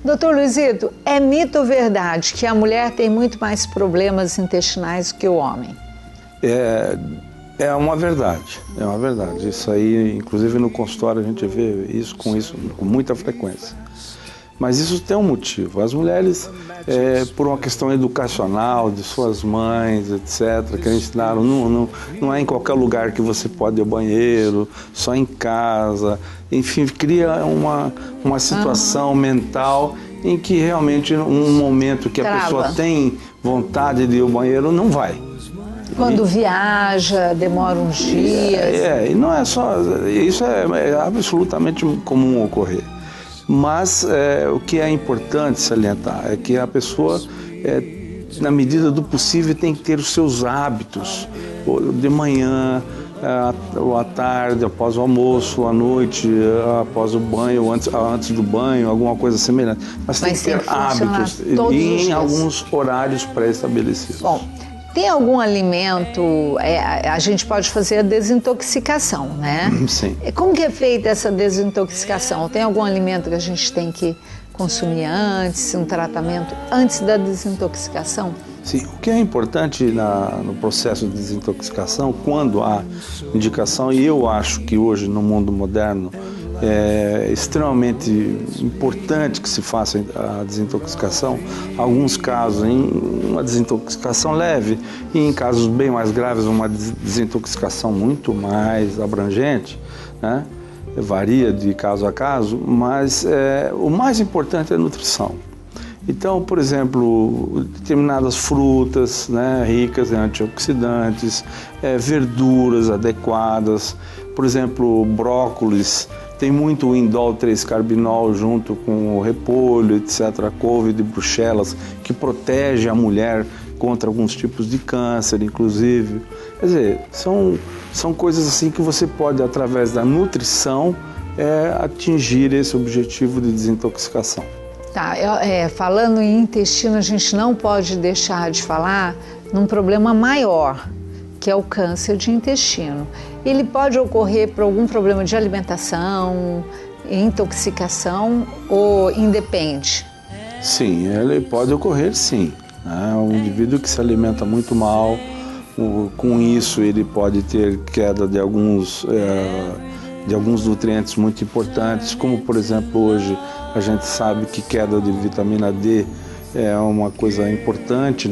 Doutor Luizito, é mito ou verdade que a mulher tem muito mais problemas intestinais do que o homem? É uma verdade, Isso aí, inclusive no consultório a gente vê isso com muita frequência. Mas isso tem um motivo. As mulheres, por uma questão educacional, de suas mães, etc., que ensinaram, não é em qualquer lugar que você pode ir ao banheiro, só em casa. Enfim, cria uma situação mental em que realmente, num momento que a pessoa tem vontade de ir ao banheiro, não vai. Quando viaja, demora uns dias. E não é só... Isso é absolutamente comum ocorrer. Mas o que é importante salientar é que a pessoa, na medida do possível, tem que ter os seus hábitos. De manhã, ou à tarde, após o almoço, à noite, após o banho, antes do banho, alguma coisa semelhante. Mas tem que ter hábitos e em alguns horários pré-estabelecidos. Bom, tem algum alimento, a gente pode fazer a desintoxicação, né? Sim. Como que é feita essa desintoxicação? Tem algum alimento que a gente tem que consumir antes, um tratamento antes da desintoxicação? Sim, o que é importante no processo de desintoxicação, quando há indicação, e eu acho que hoje no mundo moderno é extremamente importante que se faça a desintoxicação, alguns casos em uma desintoxicação leve e em casos bem mais graves uma desintoxicação muito mais abrangente, né? Varia de caso a caso, mas o mais importante é a nutrição. Então, por exemplo, determinadas frutas, né, ricas em antioxidantes, verduras adequadas, por exemplo, brócolis, tem muito indol 3-carbinol junto com o repolho, etc., a couve de Bruxelas, que protege a mulher contra alguns tipos de câncer, inclusive. Quer dizer, são coisas assim que você pode, através da nutrição, atingir esse objetivo de desintoxicação. Tá, falando em intestino, a gente não pode deixar de falar num problema maior, que é o câncer de intestino. Ele pode ocorrer por algum problema de alimentação, intoxicação ou independe? Sim, ele pode ocorrer sim. Né? Um indivíduo que se alimenta muito mal, com isso ele pode ter queda de alguns nutrientes muito importantes, como por exemplo hoje a gente sabe que queda de vitamina D é uma coisa importante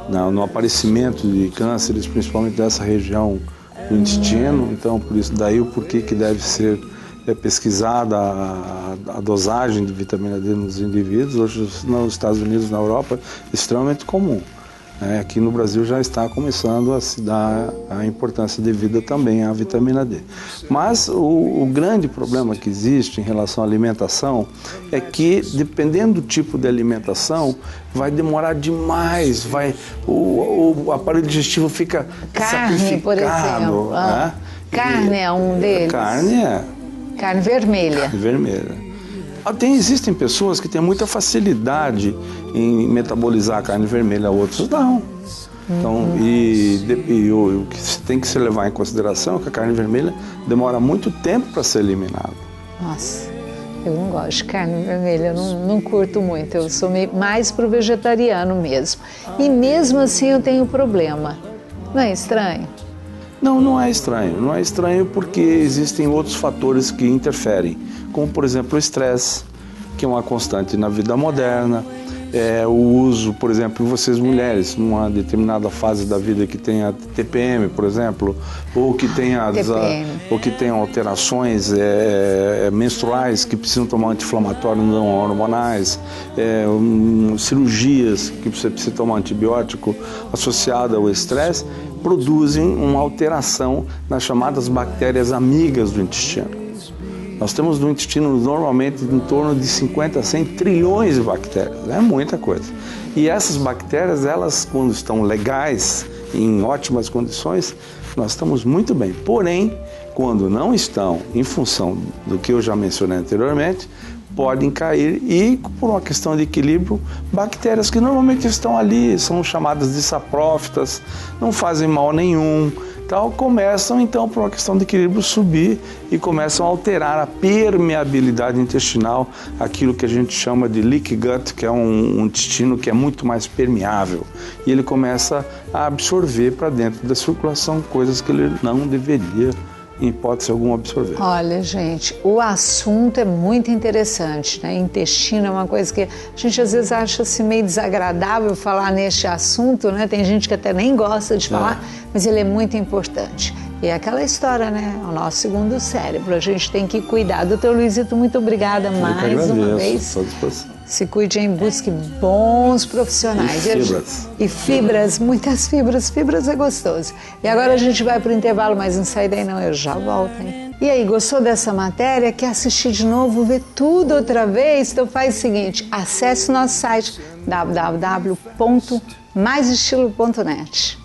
no aparecimento de cânceres, principalmente dessa região do intestino. Então, por isso, daí o porquê que deve ser pesquisada a dosagem de vitamina D nos indivíduos. Hoje, nos Estados Unidos, na Europa, é extremamente comum. Aqui no Brasil já está começando a se dar a importância devida também à vitamina D. Mas o grande problema que existe em relação à alimentação é que, dependendo do tipo de alimentação, vai demorar demais, o aparelho digestivo fica sacrificado. Por exemplo. Né? Carne é um deles? Carne vermelha. Carne vermelha. Existem pessoas que têm muita facilidade em metabolizar a carne vermelha, outros não. Então, o que tem que se levar em consideração é que a carne vermelha demora muito tempo para ser eliminada. Nossa, eu não gosto de carne vermelha, não curto muito, eu sou mais pro vegetariano mesmo. E mesmo assim eu tenho problema. Não é estranho? Não é estranho. Não é estranho porque existem outros fatores que interferem, como por exemplo o estresse, que é uma constante na vida moderna, o uso, por exemplo, vocês mulheres, numa determinada fase da vida que tenha TPM, por exemplo, ou que tenha alterações menstruais que precisam tomar anti-inflamatórios não hormonais, cirurgias que você precisa tomar antibiótico associada ao estresse, produzem uma alteração nas chamadas bactérias amigas do intestino. Nós temos no intestino normalmente em torno de 50 a 100 trilhões de bactérias, é muita coisa. E essas bactérias, elas quando estão legais, em ótimas condições, nós estamos muito bem. Porém, quando não estão, em função do que eu já mencionei anteriormente, podem cair e, por uma questão de equilíbrio, bactérias que normalmente estão ali, são chamadas de saprófitas, não fazem mal nenhum, tal, começam então por uma questão de equilíbrio subir e começam a alterar a permeabilidade intestinal, aquilo que a gente chama de leaky gut, que é um intestino que é muito mais permeável, e ele começa a absorver para dentro da circulação coisas que ele não deveria, em hipótese alguma, absorver. Olha, gente, o assunto é muito interessante, né? Intestino é uma coisa que a gente às vezes acha assim, meio desagradável falar neste assunto, né? Tem gente que até nem gosta de falar, mas ele é muito importante. E é aquela história, né? O nosso segundo cérebro, a gente tem que cuidar. Doutor Luizito, muito obrigada mais uma vez. Se cuide, busque bons profissionais. E fibras. E fibras, muitas fibras. Fibras é gostoso. E agora a gente vai para o intervalo, mas não sai daí não, eu já volto, hein? E aí, gostou dessa matéria? Quer assistir de novo, ver tudo outra vez? Então faz o seguinte, acesse nosso site www.maisestilo.net.